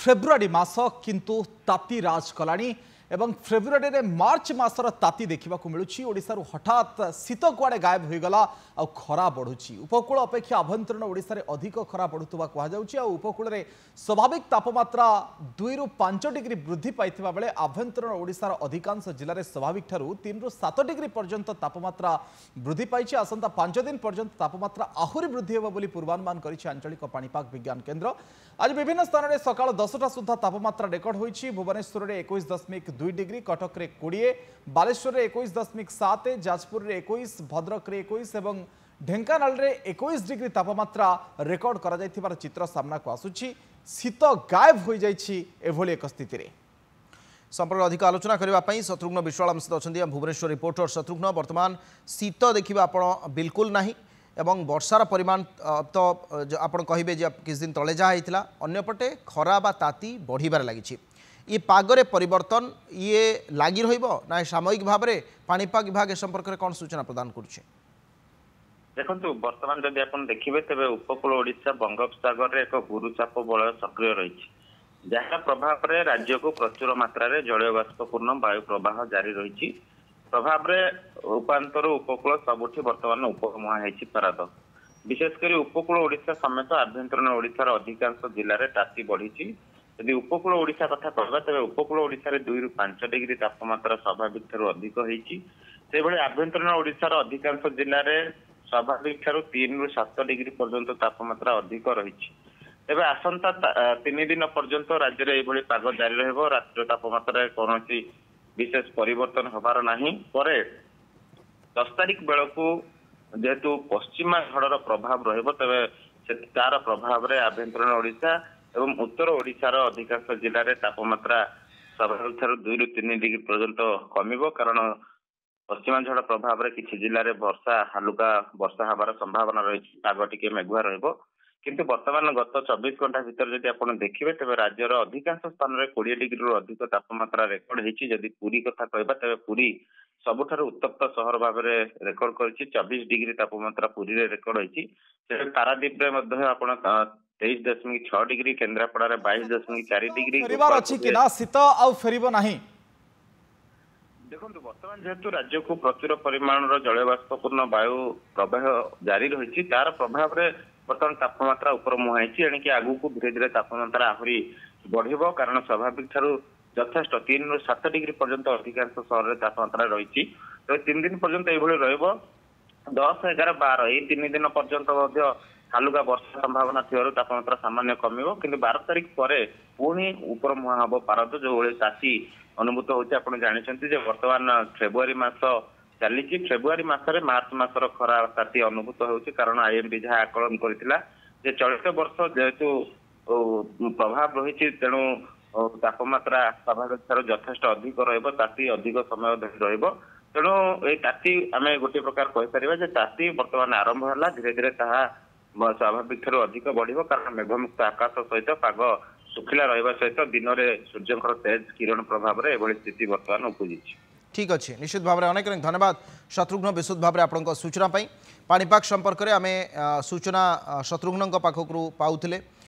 February मास किंतु ताती राज कलानी एवं February रे मार्च मासर ताती देखा मिलूँ हठात शीत कुआड़े गायब हो गला आ खरा बढ़ुची उपकूल अपेक्षा आभ्यंतरण ओडिशा रे अधिक खरा बढ़ुवा कहुच्छी उपकूल रे स्वाभाविक तापमात्रा 2 ରୁ 5 डिग्री वृद्धि पाइथिबा बेले आभ्यंतरण ओडिशार अधिकांश जिले में स्वाभाविक ठारू 3 ରୁ 7 डिग्री पर्यंत तापमात्रा वृद्धि पाई। आसंता 5 दिन पर्यंत तापमात्रा आहरी वृद्धि होब बोली पूर्वानुमान करिछि आंचलिक पाणीपाग विज्ञान केन्द्र। आज विभिन्न स्थान में सकाल 10टा सुधा तापमात्रा रेकर्ड होइछि। भुवनेश्वर में 21.2 डिग्री, कटक रे 20, बालेश्वर में 21.7, जाजपुर में 21, भद्रक में 21 और ढेंकानाल रे 21 डिग्री तापमात्रा रेकर्ड करा जायथिबार चित्र सामना को आसुछि। शीत गायब हो जाइछि एभली एक स्थिति रे। संपर्क अधिक आलोचना करने शत्रुघ्न विश्वाल आम सहित अच्छा भुवनेश्वर रिपोर्टर। शत्रुघ्न, वर्तमान शीत देखा आप बिल्कुल ना एवं वर्षार परिमाण तो आप कहे किस दिन तले जहाँ होता अंपटे खरा बा ताती बढ़िबार लगी ये पागरे परिवर्तन ये लगी रहा सामयिक भाव में पाणीपाग विभाग ए संपर्क में कौन सूचना प्रदान करुच्छे? देखो बर्तमान जदि आप देखिए तेज उपकूल ओडिशा बंगोपसागर रे एक गुरुचाप बलय सक्रिय रही जहाँ प्रभाव में राज्य को प्रचुर मात्रा रे जलीय बाष्पपूर्ण वायु प्रवाह जारी रही प्रभाव में उपांतर उपकूल सबुठी बर्तमान उपमुहा होती पारद। विशेषकर उपकूल ओडिशा समेत आभ्यंतरण ओडिशार अधिकांश जिले में ताती बढ़ी। यदि उपकूल ओडिशा कथा कहबा तेज उपकूल ओडिशा रे 2 ରୁ 5 डिग्री तापमात्रा स्वाभाविक ठारू अधिक होती। से भली आभ्यंतरण ओडिशार अधिकांश जिले में स्वाभाविक ठारू 3 ରୁ 7 डिग्री पर्यंत तापमात्रा अधिक रही। तेज आसंता 3 दिन पर्यंत राज्य में यह पाग जारी रहिबो। रात्र तापमात्रा कौन विशेष परिवर्तन हबार नहीं। 10 तारिख बेलू जेहेतु पश्चिमा झड़र प्रभाव रहिबो तेज तार प्रभाव में आभ्यंतरण ओडिशा एवं उत्तर ओडिशार अधिकांश जिले में तापमात्रा स्वाभाविक ठारू 2 ରୁ 3 डिग्री पर्यंत कमिबो। कारण पश्चिमा झड़ प्रभाव में किसी जिले में वर्षा हालुका वर्षा हबार संभावना रही। पाग टिके मेघुआ रहिबो। किंतु वर्तमान गत 24 घंटा भीतर जदि आप देखिए तेज राज्यर अधिकांश स्थान में 20 डिग्री रू अधिक तापमात्रा रेकर्ड होती। जदि पुरी कथा कहबा तेज पुरी सबुठारु उत्तप्त सहर भाव में रेकर्ड करिछि। 24 डिग्री तापमात्रा पुरी रे रेकर्ड होती। पारादीप रे मध्य आपण 23.6 डिग्री, केन्द्रापड़ा रे 22.4 डिग्री शीत आ फेरिबो नाही। देखो बर्तमान जेहेतु राज्य को प्रचुर परिमाण जलीय बाष्पपूर्ण वायु प्रवाह जारी रही तार प्रभाव में बर्तमान तापमात्रा ऊपर मुहाई एणिकी आगू को धीरे धीरे तापमात्रा आहरी बढ़िबो। कारण स्वाभाविक ठारू यथेष्ट 3 ରୁ 7 डिग्री पर्यंत अधिकांश सहर में तापमात्रा रही। तो 3 दिन पर्यंत यह रहिबो। 10, 11, 12 ये 3 दिन पर्यंत हालुका वर्षा संभावना थी तापमात्रा सामान्य कमिबो। किंतु 12 तारिख पर पुणी ऊपर मुहां हम पारद जो भाई ताती अनुभूत होती। आप जानते बर्तमान फेब्रुआरी मास चली। फेब्रुआरी मसरे मार्च मासर खरा ताती अनुभूत होती। कारण आईएमडी जहाँ आकलन करथिला जे चलित वर्ष जेहेतु प्रभाव रही तेणु तापमात्रा स्वाभाविक ठारू यथेष्ट अधिक रहिबो। ताती अधिक समय धरि रहिबो। तेणु ये ताती आम गोटे प्रकार कहीपर ताती बर्तमान आरंभ है। धीरे धीरे ताहा स्वाभाविक ठारू अधिक बढ़िबो। कारण मेघमुक्त आकाश सहित पाग सुखिला रहिबा सहित दिन में सूर्यंकर तेज किरण प्रभाव में एभली स्थिति बर्तमान उपजी। ठीक अच्छे, निश्चित भाव में अनेक धन्यवाद शत्रुघ्न विशुद्ध भाव में आपंक सूचना पाणीपाग संपर्क में आम सूचना शत्रुघ्न पाखक पाऊले।